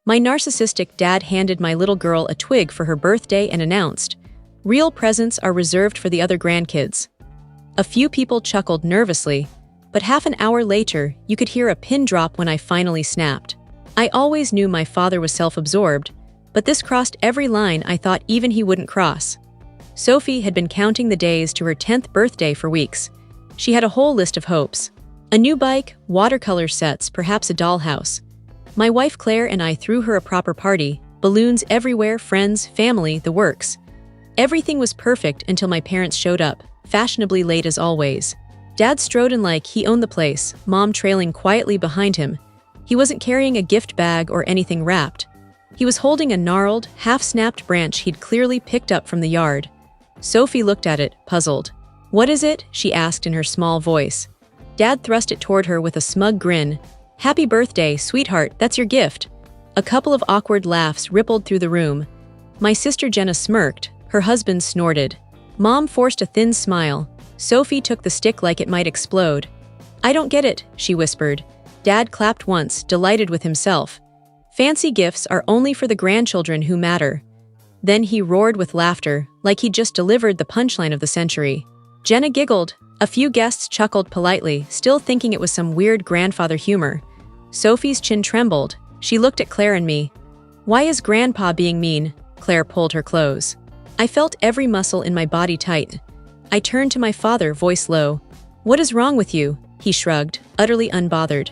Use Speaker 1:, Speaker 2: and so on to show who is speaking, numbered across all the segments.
Speaker 1: My narcissistic dad handed my little girl a twig for her birthday and announced, "Real presents are reserved for the other grandkids." A few people chuckled nervously, but half an hour later, you could hear a pin drop when I finally snapped. I always knew my father was self-absorbed, but this crossed every line I thought even he wouldn't cross. Sophie had been counting the days to her 10th birthday for weeks. She had a whole list of hopes. A new bike, watercolor sets, perhaps a dollhouse. My wife Claire and I threw her a proper party, balloons everywhere, friends, family, the works. Everything was perfect until my parents showed up, fashionably late as always. Dad strode in like he owned the place, Mom trailing quietly behind him. He wasn't carrying a gift bag or anything wrapped. He was holding a gnarled, half-snapped branch he'd clearly picked up from the yard. Sophie looked at it, puzzled. "What is it?" she asked in her small voice. Dad thrust it toward her with a smug grin. "Happy birthday, sweetheart, that's your gift." A couple of awkward laughs rippled through the room. My sister Jenna smirked, her husband snorted. Mom forced a thin smile. Sophie took the stick like it might explode. "I don't get it," she whispered. Dad clapped once, delighted with himself. "Fancy gifts are only for the grandchildren who matter." Then he roared with laughter, like he'd just delivered the punchline of the century. Jenna giggled. A few guests chuckled politely, still thinking it was some weird grandfather humor. Sophie's chin trembled. She looked at Claire and me. "Why is Grandpa being mean?" Claire pulled her close. I felt every muscle in my body tighten. I turned to my father, voice low. "What is wrong with you?" He shrugged, utterly unbothered.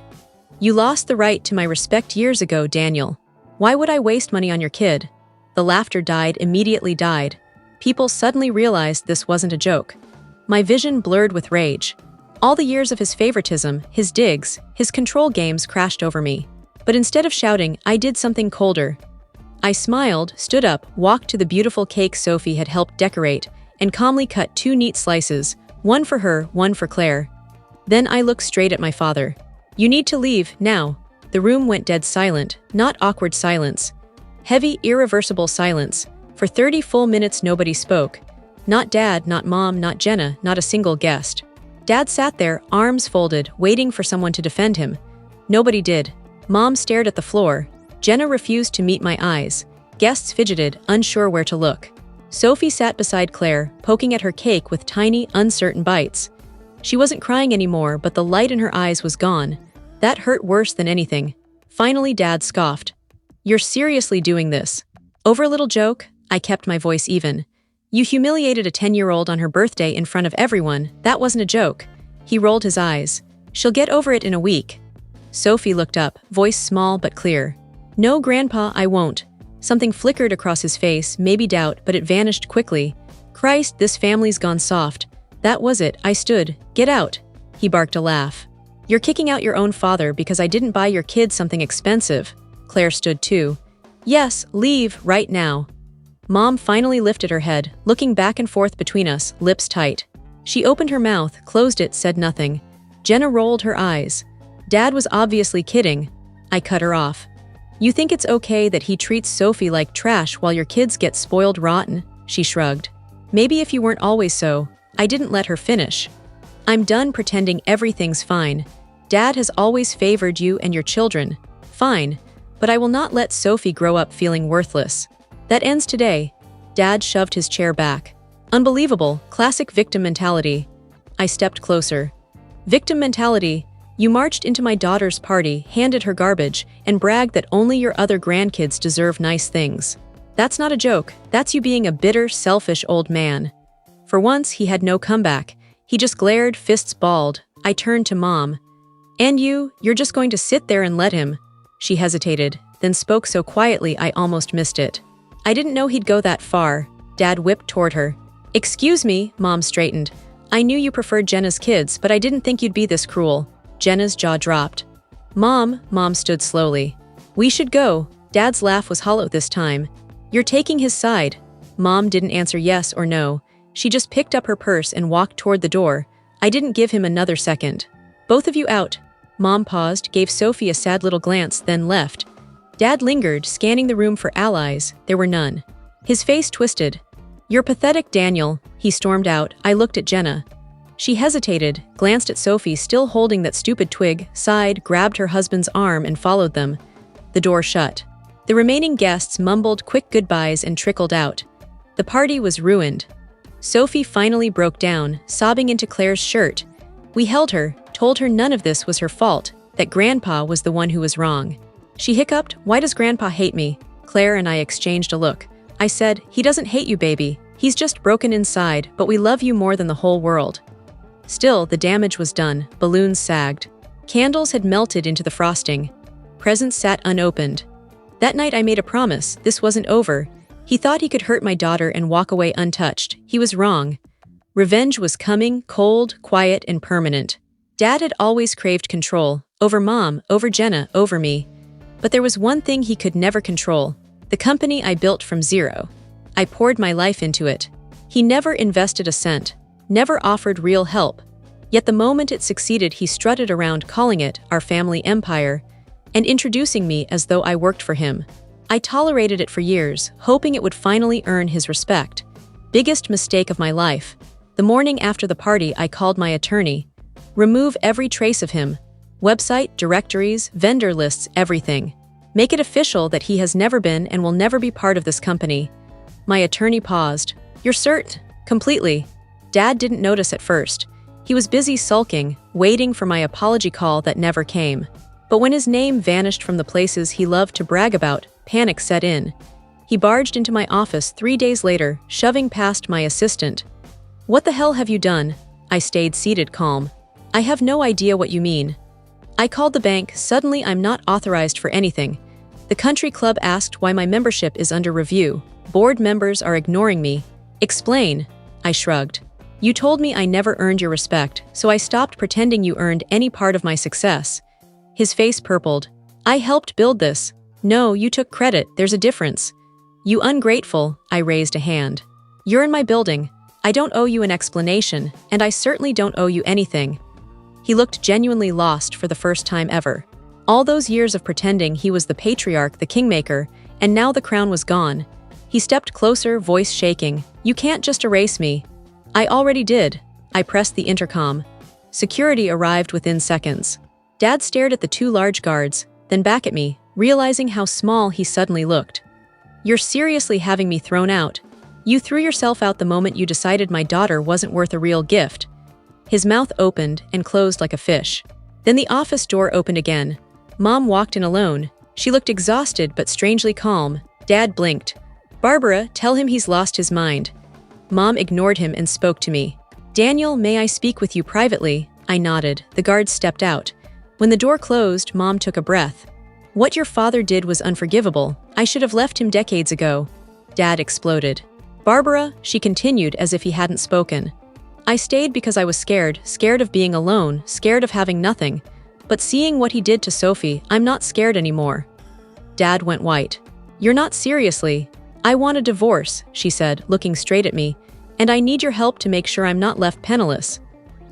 Speaker 1: "You lost the right to my respect years ago, Daniel. Why would I waste money on your kid?" The laughter immediately died. People suddenly realized this wasn't a joke. My vision blurred with rage. All the years of his favoritism, his digs, his control games crashed over me. But instead of shouting, I did something colder. I smiled, stood up, walked to the beautiful cake Sophie had helped decorate, and calmly cut 2 neat slices, one for her, one for Claire. Then I looked straight at my father. "You need to leave, now." The room went dead silent, not awkward silence. Heavy, irreversible silence. For 30 full minutes nobody spoke. Not Dad, not Mom, not Jenna, not a single guest. Dad sat there, arms folded, waiting for someone to defend him. Nobody did. Mom stared at the floor. Jenna refused to meet my eyes. Guests fidgeted, unsure where to look. Sophie sat beside Claire, poking at her cake with tiny, uncertain bites. She wasn't crying anymore, but the light in her eyes was gone. That hurt worse than anything. Finally, Dad scoffed. "You're seriously doing this?" "Over a little joke?" I kept my voice even. "You humiliated a 10-year-old on her birthday in front of everyone. That wasn't a joke." He rolled his eyes. "She'll get over it in a week." Sophie looked up, voice small but clear. "No, Grandpa, I won't." Something flickered across his face, maybe doubt, but it vanished quickly. "Christ, this family's gone soft." That was it. I stood. "Get out." He barked a laugh. "You're kicking out your own father because I didn't buy your kid something expensive." Claire stood too. "Yes, leave, right now." Mom finally lifted her head, looking back and forth between us, lips tight. She opened her mouth, closed it, said nothing. Jenna rolled her eyes. Dad was obviously kidding. I cut her off. "You think it's okay that he treats Sophie like trash while your kids get spoiled rotten?" She shrugged. "Maybe if you weren't always so." I didn't let her finish. "I'm done pretending everything's fine. Dad has always favored you and your children. Fine. But I will not let Sophie grow up feeling worthless. That ends today." Dad shoved his chair back. "Unbelievable, classic victim mentality." I stepped closer. "Victim mentality? You marched into my daughter's party, handed her garbage, and bragged that only your other grandkids deserve nice things. That's not a joke. That's you being a bitter, selfish old man." For once, he had no comeback. He just glared, fists balled. I turned to Mom. "And you're just going to sit there and let him?" She hesitated, then spoke so quietly I almost missed it. "I didn't know he'd go that far." Dad whipped toward her. "Excuse me," Mom straightened. "I knew you preferred Jenna's kids, but I didn't think you'd be this cruel." Jenna's jaw dropped. Mom stood slowly. "We should go." Dad's laugh was hollow this time. "You're taking his side." Mom didn't answer yes or no. She just picked up her purse and walked toward the door. I didn't give him another second. "Both of you out." Mom paused, gave Sophie a sad little glance, then left. Dad lingered, scanning the room for allies. There were none. His face twisted. "You're pathetic, Daniel," he stormed out. I looked at Jenna. She hesitated, glanced at Sophie still holding that stupid twig, sighed, grabbed her husband's arm and followed them. The door shut. The remaining guests mumbled quick goodbyes and trickled out. The party was ruined. Sophie finally broke down, sobbing into Claire's shirt. We held her, told her none of this was her fault, that Grandpa was the one who was wrong. She hiccuped, "Why does Grandpa hate me?" Claire and I exchanged a look. I said, "He doesn't hate you, baby. He's just broken inside, but we love you more than the whole world." Still, the damage was done. Balloons sagged. Candles had melted into the frosting. Presents sat unopened. That night I made a promise. This wasn't over. He thought he could hurt my daughter and walk away untouched. He was wrong. Revenge was coming, cold, quiet, and permanent. Dad had always craved control. Over Mom, over Jenna, over me. But there was one thing he could never control. The company I built from zero. I poured my life into it. He never invested a cent. Never offered real help. Yet the moment it succeeded, he strutted around calling it our family empire and introducing me as though I worked for him. I tolerated it for years, hoping it would finally earn his respect. Biggest mistake of my life. The morning after the party, I called my attorney. Remove every trace of him. Website, directories, vendor lists, everything. Make it official that he has never been and will never be part of this company. My attorney paused. "You're certain?" "Completely." Dad didn't notice at first. He was busy sulking, waiting for my apology call that never came. But when his name vanished from the places he loved to brag about, panic set in. He barged into my office 3 days later, shoving past my assistant. "What the hell have you done?" I stayed seated calm. "I have no idea what you mean." I called the bank. Suddenly I'm not authorized for anything. The country club asked why my membership is under review. Board members are ignoring me. Explain. I shrugged. You told me I never earned your respect, so I stopped pretending you earned any part of my success. His face purpled. I helped build this. No, you took credit. There's a difference. You ungrateful. I raised a hand. You're in my building. I don't owe you an explanation, and I certainly don't owe you anything. He looked genuinely lost for the first time ever. All those years of pretending he was the patriarch, the kingmaker, and now the crown was gone. He stepped closer, voice shaking. You can't just erase me. I already did. I pressed the intercom. Security arrived within seconds. Dad stared at the 2 large guards, then back at me, realizing how small he suddenly looked. You're seriously having me thrown out. You threw yourself out the moment you decided my daughter wasn't worth a real gift. His mouth opened and closed like a fish. Then the office door opened again. Mom walked in alone. She looked exhausted but strangely calm. Dad blinked. Barbara, tell him he's lost his mind. Mom ignored him and spoke to me. Daniel, may I speak with you privately? I nodded. The guards stepped out. When the door closed, Mom took a breath. What your father did was unforgivable. I should have left him decades ago. Dad exploded. Barbara, she continued as if he hadn't spoken. I stayed because I was scared of being alone, scared of having nothing. But seeing what he did to Sophie, I'm not scared anymore. Dad went white. You're not seriously. I want a divorce, she said, looking straight at me, and I need your help to make sure I'm not left penniless.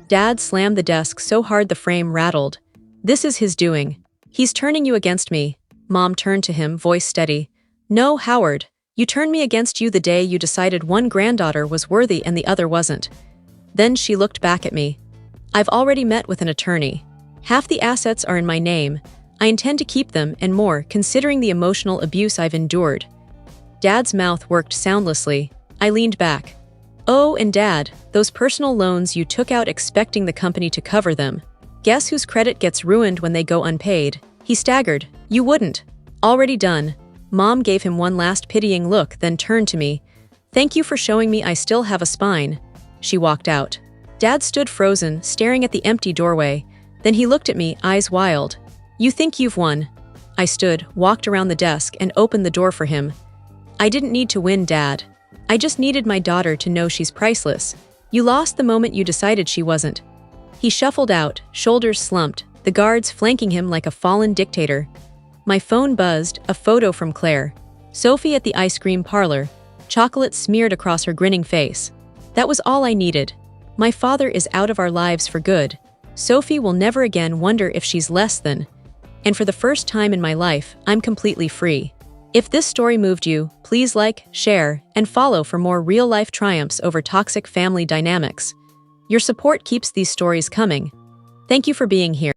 Speaker 1: Dad slammed the desk so hard the frame rattled. This is his doing. He's turning you against me. Mom turned to him, voice steady. No, Howard. You turned me against you the day you decided one granddaughter was worthy and the other wasn't. Then she looked back at me. I've already met with an attorney. Half the assets are in my name. I intend to keep them and more, considering the emotional abuse I've endured. Dad's mouth worked soundlessly. I leaned back. Oh, and Dad, those personal loans you took out expecting the company to cover them. Guess whose credit gets ruined when they go unpaid? He staggered. You wouldn't. Already done. Mom gave him one last pitying look, then turned to me. Thank you for showing me I still have a spine. She walked out. Dad stood frozen, staring at the empty doorway. Then he looked at me, eyes wild. You think you've won? I stood, walked around the desk, and opened the door for him. I didn't need to win, Dad. I just needed my daughter to know she's priceless. You lost the moment you decided she wasn't. He shuffled out, shoulders slumped, the guards flanking him like a fallen dictator. My phone buzzed, a photo from Claire. Sophie at the ice cream parlor, chocolate smeared across her grinning face. That was all I needed. My father is out of our lives for good. Sophie will never again wonder if she's less than. And for the first time in my life, I'm completely free. If this story moved you, please like, share, and follow for more real-life triumphs over toxic family dynamics. Your support keeps these stories coming. Thank you for being here.